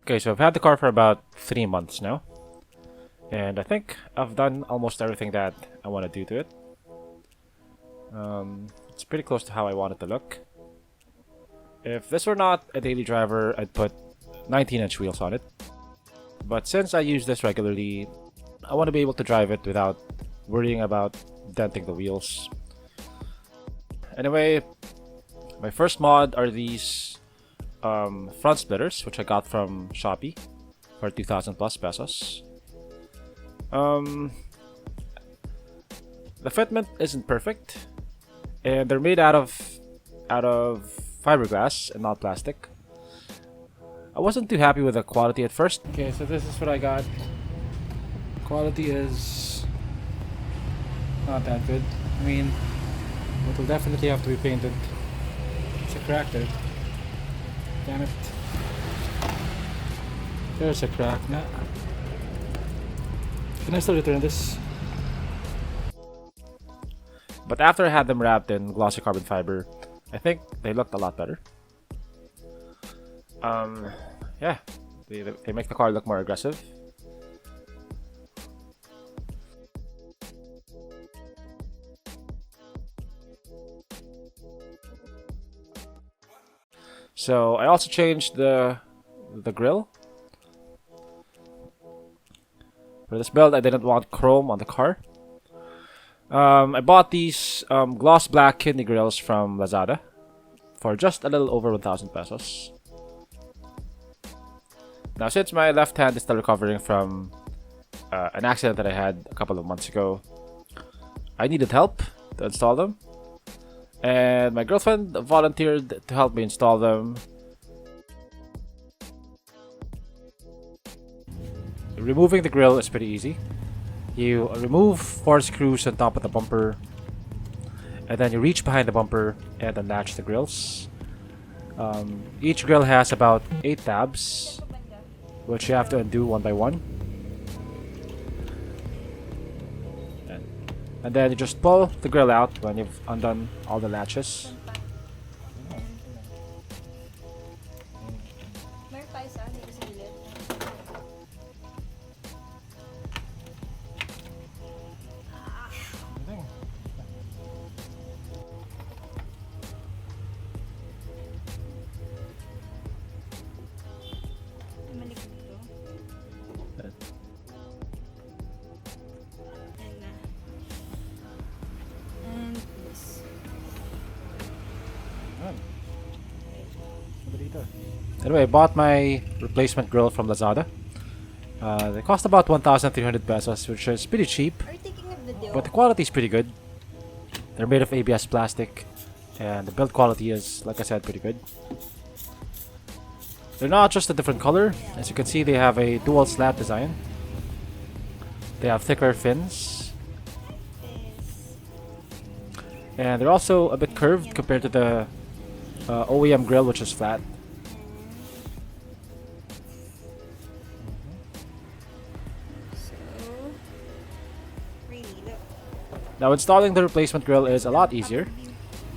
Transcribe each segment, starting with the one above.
Okay, so I've had the car for about 3 months now. And I think I've done almost everything that I want to do to it. It's pretty close to how I want it to look. If this were not a daily driver, I'd put 19-inch wheels on it. But since I use this regularly, I want to be able to drive it without worrying about denting the wheels. Anyway, my first mod are these front splitters, which I got from Shopee for 2,000 plus pesos. The fitment isn't perfect, and they're made out of fiberglass and not plastic. I wasn't too happy with the quality at first. Okay, so this is what I got. Quality is not that good. I mean, it will definitely have to be painted. It's a crack there. Damn it. There's a crack. Nah. Can I still return this? But after I had them wrapped in glossy carbon fiber, I think they looked a lot better. Yeah, they make the car look more aggressive. So I also changed the grille. For this build, I didn't want chrome on the car. I bought these gloss black kidney grills from Lazada for just a little over 1,000 pesos. Now, since my left hand is still recovering from an accident that I had a couple of months ago, I needed help to install them. And my girlfriend volunteered to help me install them. Removing the grille is pretty easy. You remove 4 screws on top of the bumper, and then you reach behind the bumper and unlatch the grills. Each grill has about 8 tabs, which you have to undo one by one. And then you just pull the grill out when you've undone all the latches. Anyway, I bought my replacement grill from Lazada. They cost about 1,300 pesos, which is pretty cheap. But the quality is pretty good. They're made of ABS plastic, and the build quality is, like I said, pretty good. They're not just a different color. As you can see, they have a dual slat design. They have thicker fins. And they're also a bit curved compared to the OEM grill, which is flat. Now, installing the replacement grill is a lot easier.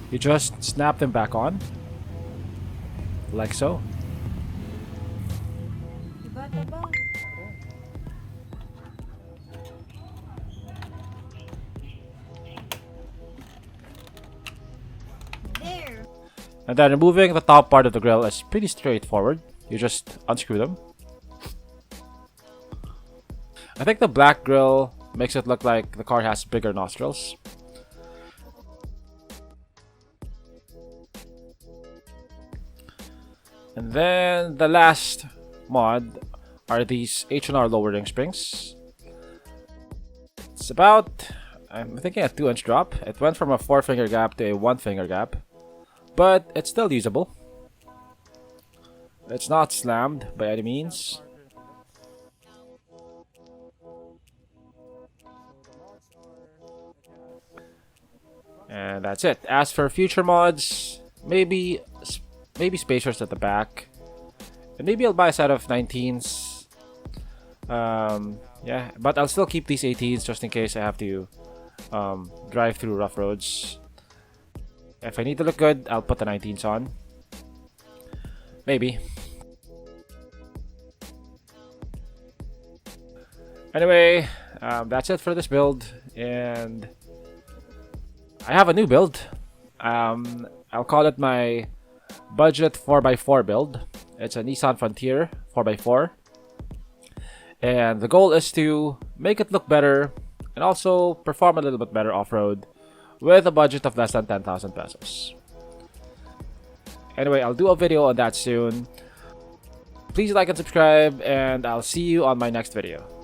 You just snap them back on, like so. And then removing the top part of the grill is pretty straightforward. You just unscrew them. I think the black grill makes it look like the car has bigger nostrils. And then the last mod are these H&R lowering springs. It's about, I'm thinking, a 2-inch drop. It went from a 4-finger gap to a 1-finger gap, but it's still usable. It's not slammed by any means. And that's it. As for future mods, maybe spacers at the back, and maybe I'll buy a set of 19s. Yeah, but I'll still keep these 18s just in case I have to drive through rough roads. If I need to look good, I'll put the 19s on. Maybe. Anyway, that's it for this build, and I have a new build. I'll call it my budget 4x4 build. It's a Nissan Frontier 4x4, and the goal is to make it look better and also perform a little bit better off-road with a budget of less than 10,000 pesos. Anyway, I'll do a video on that soon. Please like and subscribe, and I'll see you on my next video.